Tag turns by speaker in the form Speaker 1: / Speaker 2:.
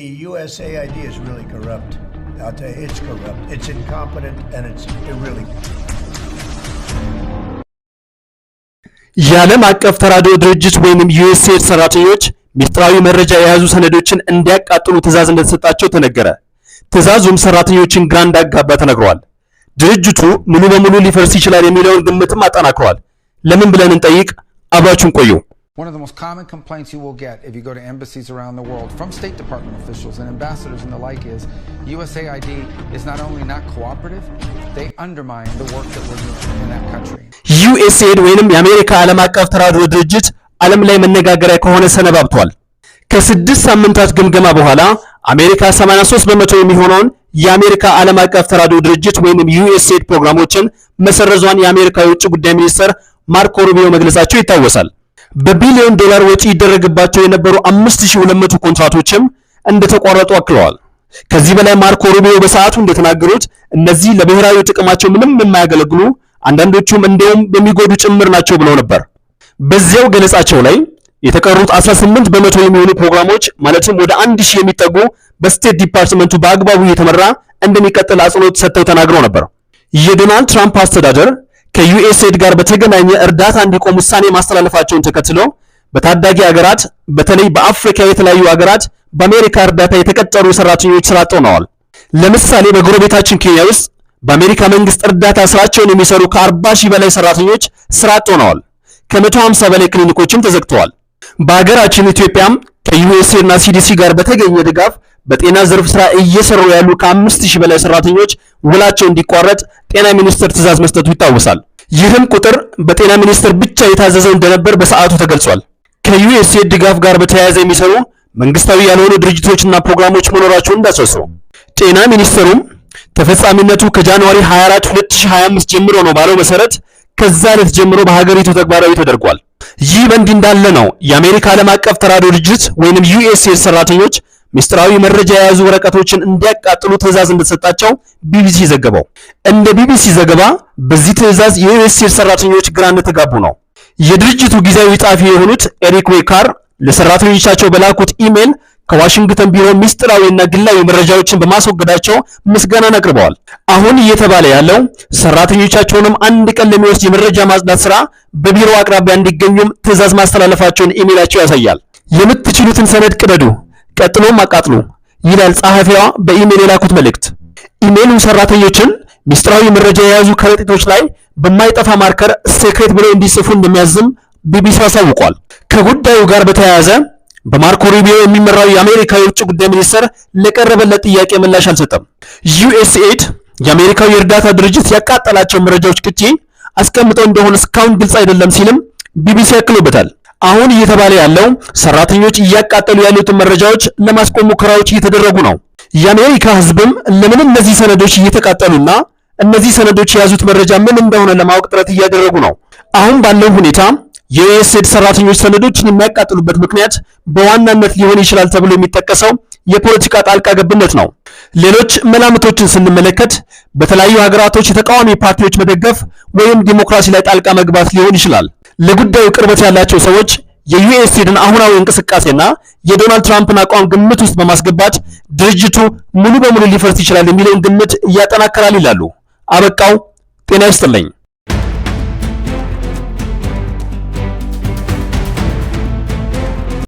Speaker 1: USAID is really corrupt. I'll tell you, it's corrupt. It's incompetent and it really.
Speaker 2: የዓለም አቀፍ ተራድኦ ድርጅት ወይንም USAID ሰራተኞች ሚስጥራዊ መረጃ የያዙ ሰነዶችን እንዲያቃጥሉ ትዕዛዝ እንደተሰጣቸው ተነገረ። ትዕዛዙም ሰራተኞችን ግራ እንዳጋባ ተነግሯል። ድርጅቱ ሙሉ በሙሉ ሊፈርስ ይችላል የሚለውን ግምትም አጠናክሯል። ለምን ብለን እንጠይቅ። አብራችሁን ቆዩ።
Speaker 3: One of the most common complaints you will get if you go to embassies around the world from State Department officials and ambassadors and the like is USAID is not only not cooperative, they undermine the work that we're doing in that country.
Speaker 2: USAID ወይንም የአሜሪካ ዓለም አቀፍ ተራድኦ ድርጅት ዓለም ላይ መነጋገሪያ ከሆነ ሰነባብቷል። ከ6 ሳምንታት ግምገማ በኋላ አሜሪካ 83% የሚሆነውን የአሜሪካ ዓለም አቀፍ ተራድኦ ድርጅት ወይንም USAID ፕሮግራሞችን መሰረዟን የአሜሪካ የውጭ ጉዳይ ሚኒስትር ማርኮ ሩቢዮ መግለጻቸው ይታወሳል። በቢሊዮን ዶላር ወጪ ይደረግባቸው የነበሩ 5200 ኮንትራቶችም እንደተቋረጡ አክለዋል። ከዚህ በላይ ማርኮ ሩቢዮ በሰዓቱ እንደተናገሩት እነዚህ ለብሔራዊ ጥቅማቸው ምንም የማያገለግሉ አንዳንዶቹም እንደውም በሚጎዱ ጭምር ናቸው ብለው ነበር። በዚያው ገለጻቸው ላይ የተቀሩት 18% የሚሆኑ ፕሮግራሞች ማለትም ወደ 1000 የሚጠጉ በስቴት ዲፓርትመንቱ በአግባቡ እየተመራ እንደሚቀጥል አጽንኦት ሰጥተው ተናግረው ነበር። የዶናልድ ትራምፕ አስተዳደር ከዩኤስኤድ ጋር በተገናኘ እርዳታ እንዲቆም ውሳኔ ማስተላለፋቸውን ተከትሎ በታዳጊ ሀገራት በተለይ በአፍሪካ የተለያዩ ሀገራት በአሜሪካ እርዳታ የተቀጠሩ ሰራተኞች ስራ አጥ ሆነዋል። ለምሳሌ በጎረቤታችን ኬንያ ውስጥ በአሜሪካ መንግስት እርዳታ ስራቸውን የሚሰሩ ከ40,000 በላይ ሰራተኞች ስራ አጥ ሆነዋል። ከ150 በላይ ክሊኒኮችም ተዘግተዋል። በሀገራችን ኢትዮጵያም ከዩኤስኤድ እና ሲዲሲ ጋር በተገኘ ድጋፍ በጤና ዘርፍ ስራ እየሰሩ ያሉ ከ5000 በላይ ሰራተኞች ውላቸው እንዲቋረጥ ጤና ሚኒስቴር ትዕዛዝ መስጠቱ ይታወሳል። ይህም ቁጥር በጤና ሚኒስቴር ብቻ የታዘዘው እንደነበር በሰዓቱ ተገልጿል። ከዩኤስኤድ ድጋፍ ጋር በተያያዘ የሚሰሩ መንግስታዊ ያልሆኑ ድርጅቶችና ፕሮግራሞች መኖራቸውን እንዳስረሱ ጤና ሚኒስቴሩም ተፈጻሚነቱ ከጃንዋሪ 24 2025 ጀምሮ ነው ባለው መሰረት ከዛ ዕለት ጀምሮ በሀገሪቱ ተግባራዊ ተደርጓል። ይህ በእንዲህ እንዳለ ነው የአሜሪካ ዓለም አቀፍ ተራድኦ ድርጅት ወይንም USAID ሰራተኞች ሚስጥራዊ መረጃ የያዙ ወረቀቶችን እንዲያቃጥሉ ትዕዛዝ እንደተሰጣቸው ቢቢሲ ዘገበው። እንደ ቢቢሲ ዘገባ በዚህ ትዕዛዝ የዩኤስኤድ ሰራተኞች ግራ እንደተጋቡ ነው። የድርጅቱ ጊዜያዊ ጸሐፊ የሆኑት ኤሪክ ዌካር ለሰራተኞቻቸው በላኩት ኢሜል ከዋሽንግተን ቢሮ ሚስጥራዊና ግላዊ መረጃዎችን በማስወገዳቸው ምስጋናን አቅርበዋል። አሁን እየተባለ ያለው ሰራተኞቻቸውንም አንድ ቀን ለሚወስድ የመረጃ ማጽዳት ስራ በቢሮ አቅራቢያ እንዲገኙም ትዕዛዝ ማስተላለፋቸውን ኢሜላቸው ያሳያል። የምትችሉትን ሰነድ ቅደዱ ቀጥሎም አቃጥሉ ይላል ጸሐፊዋ በኢሜል የላኩት መልእክት። ኢሜሉ ሰራተኞችን ሚስጥራዊ መረጃ የያዙ ከረጢቶች ላይ በማይጠፋ ማርከር ሴክሬት ብለው እንዲጽፉ እንደሚያዝም ቢቢሲ አሳውቋል። ከጉዳዩ ጋር በተያያዘ በማርኮ ሩቢዮ የሚመራው የአሜሪካ የውጭ ጉዳይ ሚኒስቴር ለቀረበለት ጥያቄ ምላሽ አልሰጠም። USAID የአሜሪካው የእርዳታ ድርጅት ያቃጠላቸው መረጃዎች ቅጂ አስቀምጠው እንደሆነ እስካሁን ግልጽ አይደለም ሲልም ቢቢሲ ያክሎበታል። አሁን እየተባለ ያለው ሰራተኞች እያቃጠሉ ያሉትን መረጃዎች ለማስቆም ሙከራዎች እየተደረጉ ነው። የአሜሪካ ሕዝብም ለምን እነዚህ ሰነዶች እየተቃጠሉና እነዚህ ሰነዶች የያዙት መረጃ ምን እንደሆነ ለማወቅ ጥረት እያደረጉ ነው። አሁን ባለው ሁኔታ የዩኤስኤድ ሰራተኞች ሰነዶችን የሚያቃጥሉበት ምክንያት በዋናነት ሊሆን ይችላል ተብሎ የሚጠቀሰው የፖለቲካ ጣልቃ ገብነት ነው። ሌሎች መላምቶችን ስንመለከት በተለያዩ ሀገራቶች የተቃዋሚ ፓርቲዎች መደገፍ ወይም ዲሞክራሲ ላይ ጣልቃ መግባት ሊሆን ይችላል። ለጉዳዩ ቅርበት ያላቸው ሰዎች የዩኤስኤድን አሁናዊ እንቅስቃሴና የዶናልድ ትራምፕን አቋም ግምት ውስጥ በማስገባት ድርጅቱ ሙሉ በሙሉ ሊፈርስ ይችላል የሚለውን ግምት ያጠናክራል ይላሉ። አበቃው። ጤና ይስጥልኝ።